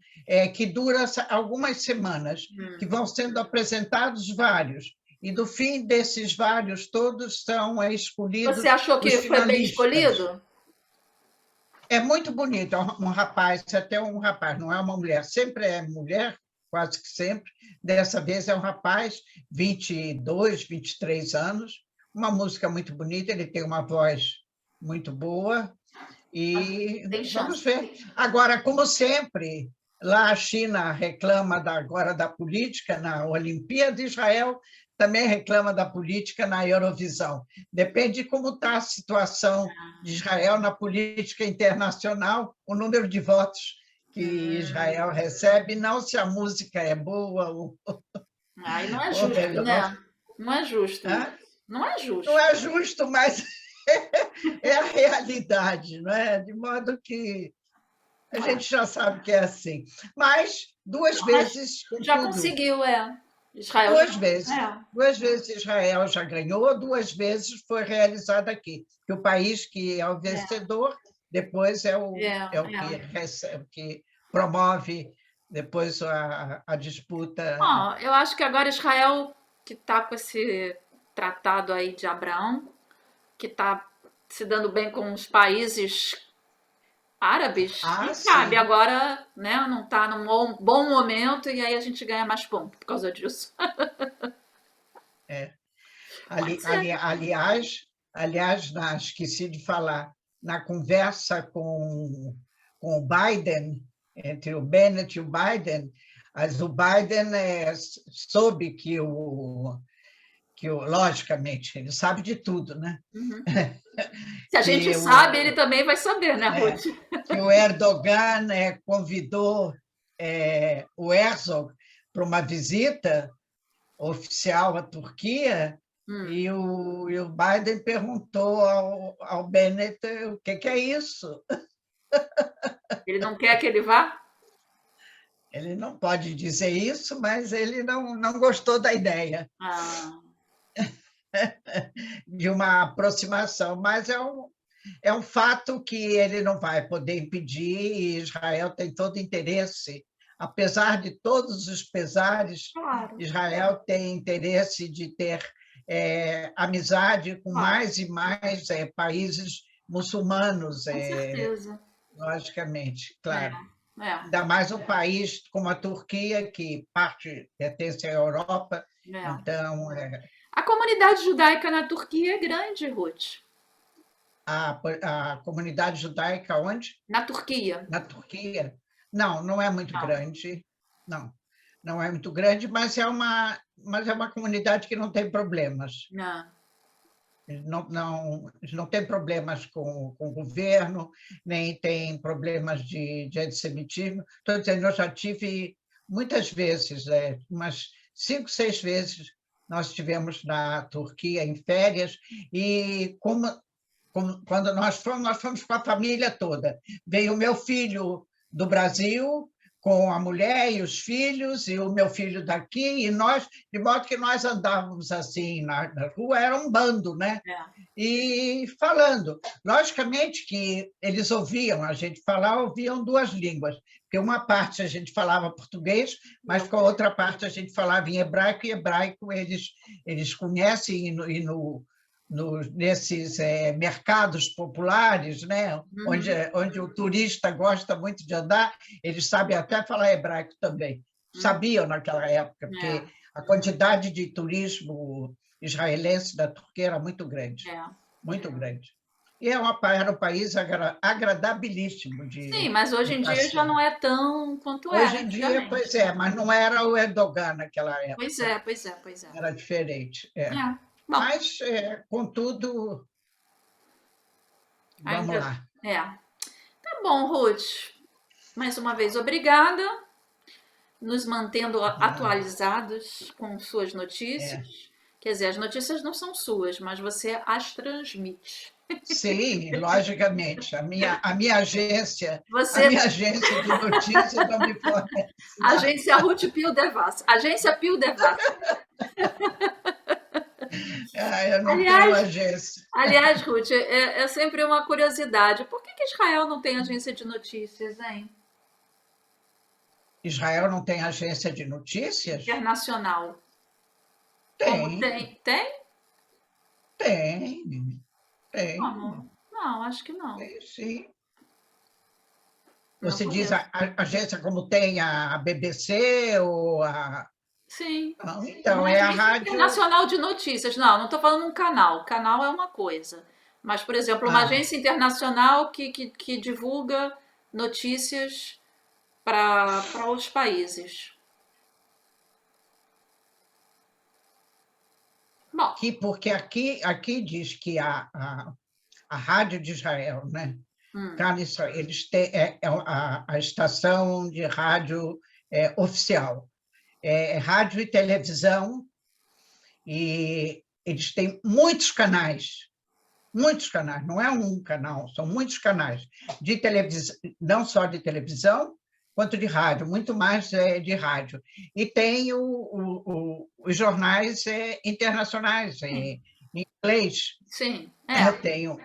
que dura algumas semanas, que vão sendo apresentados vários, e do fim desses vários, todos são escolhidos. Você achou que foi bem escolhido? É muito bonito, um rapaz, até um rapaz, não é uma mulher, sempre é mulher, quase que sempre. Dessa vez é um rapaz, 22, 23 anos, uma música muito bonita, ele tem uma voz muito boa, e Tem vamos chance. ver. Agora, como sempre, lá a China reclama agora da política na Olimpíada, Israel também reclama da política na Eurovisão. Depende de como está a situação de Israel na política internacional, o número de votos que Israel recebe, não se a música é boa Aí não é ou justo, melhor. né? Não é justo isso. Hã? Não é Não justo. é justo, mas é a realidade, não é? De modo que a É. gente já sabe que é assim. Mas duas Mas vezes, já contudo, conseguiu, é. Israel já. duas vezes. É, Duas vezes Israel já ganhou, duas vezes foi realizado aqui. Que o país que é o é, vencedor, depois é, é o que é. recebe, que promove depois a disputa. Ó, eu acho que agora Israel, que está com esse tratado aí de Abraão, que está se dando bem com os países árabes, Ah, quem sabe sim. agora, né, não está num bom momento e aí a gente ganha mais ponto por causa disso. É. Pode ser. Esqueci de falar, na conversa com o Biden, entre o Bennett e o Biden, mas o Biden soube logicamente, ele sabe de tudo, né? Uhum. Se a gente que sabe, o, ele também vai saber, né, é, Ruth? que o Erdogan convidou o Herzog para uma visita oficial à Turquia, Hum. e o Biden perguntou ao Bennett o que é isso. Ele não quer que ele vá? Ele não pode dizer isso, mas ele não gostou da ideia Ah, de uma aproximação, mas é um fato que ele não vai poder impedir, e Israel tem todo interesse, apesar de todos os pesares, claro, Israel tem interesse de ter amizade com claro, mais e mais países muçulmanos, com certeza. logicamente, É, claro. é, Ainda mais um país como a Turquia, que parte pertence à Europa, é. então A comunidade judaica na Turquia é grande, Ruth. a comunidade judaica onde? Na Turquia. Na Turquia? Não é muito Não, grande, não, não é muito grande, mas é uma comunidade que não tem problemas. não. Eles não têm problemas com o governo, nem tem problemas de antissemitismo. Estou dizendo, eu já tive muitas vezes, umas 5, 6 vezes, nós estivemos na Turquia em férias, e quando nós fomos com a família toda. Veio o meu filho do Brasil, com a mulher e os filhos, e o meu filho daqui, e nós, de modo que nós andávamos assim na rua, era um bando, né? É. E falando. Logicamente que eles ouviam a gente falar, ouviam duas línguas, porque uma parte a gente falava português, mas com a outra parte a gente falava em hebraico, e hebraico eles conhecem, nesses mercados populares, né? Uhum, Onde o turista gosta muito de andar, eles sabem até falar hebraico também. uhum. Sabiam naquela época, porque É, a quantidade de turismo israelense da Turquia era muito grande, é. muito grande. E era um país agradabilíssimo Sim, mas hoje de em dia já passeio. não é tão quanto era Hoje em dia, antigamente. pois é, mas não era o Erdogan naquela Pois época, é, pois é, pois é. era diferente. É. Bom, Mas, contudo, vamos ainda. lá. É. Tá bom, Ruth. Mais uma vez, obrigada. Nos mantendo atualizados com suas É. notícias. Quer dizer, as notícias não são suas, mas você as transmite. Sim, logicamente. A Você, minha agência de notícias não me fornece nada. agência Ruth Pio Devassa. Agência Pio Devassa. Eu não tenho Aliás, agência. aliás, Ruth, é sempre uma curiosidade. Por que Israel não tem agência de notícias, hein? Israel não tem agência de notícias? Internacional. Como Tem, tem? Tem? tem, tem, Como? Não, acho que não. tem sim. Não Você diz conheço. a agência como tem a BBC ou a... Sim, Não, então, uma é a agência rádio... internacional de notícias. Não, não estou falando um canal. Canal é uma coisa. Mas, por exemplo, uma Ah, agência internacional que divulga notícias para os países. Bom, porque aqui diz que a Rádio de Israel, né? hum, Canal Israel, eles têm a estação de rádio oficial. É rádio e televisão, e eles têm muitos canais, não é um canal, são muitos canais de televisão, não só de televisão, quanto de rádio, muito mais de rádio. E tem os jornais internacionais, sim, em inglês. sim, Tenho,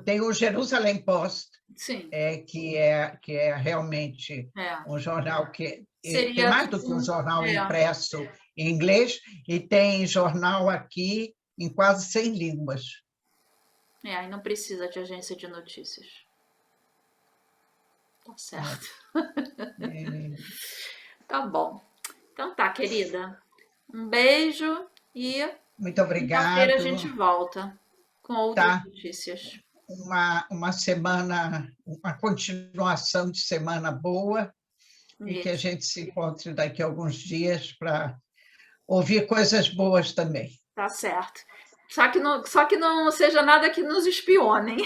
tem o Jerusalem Post, sim, que é realmente é. um jornal que tem Seria mais do tipo que um um. jornal É, impresso em inglês, e tem jornal aqui em quase 100 línguas. aí não precisa de agência de notícias. Tá É, certo. é, Tá bom. Então tá, querida. Um beijo e muito quinta-feira a obrigado. gente volta com outras Tá? notícias. Uma semana, uma continuação de semana boa, e que a Isso, gente se encontre daqui a alguns dias para ouvir coisas boas também. tá certo. Só que não seja nada que nos espionem.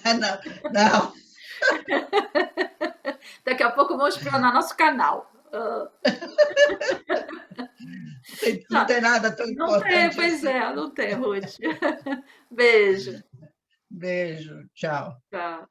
Não, não, Daqui a pouco vão espionar nosso canal. Ah, não tá. tem nada tão Não tem, importante pois assim. é, não tem, Ruth. Beijo. Beijo, tchau. Tchau.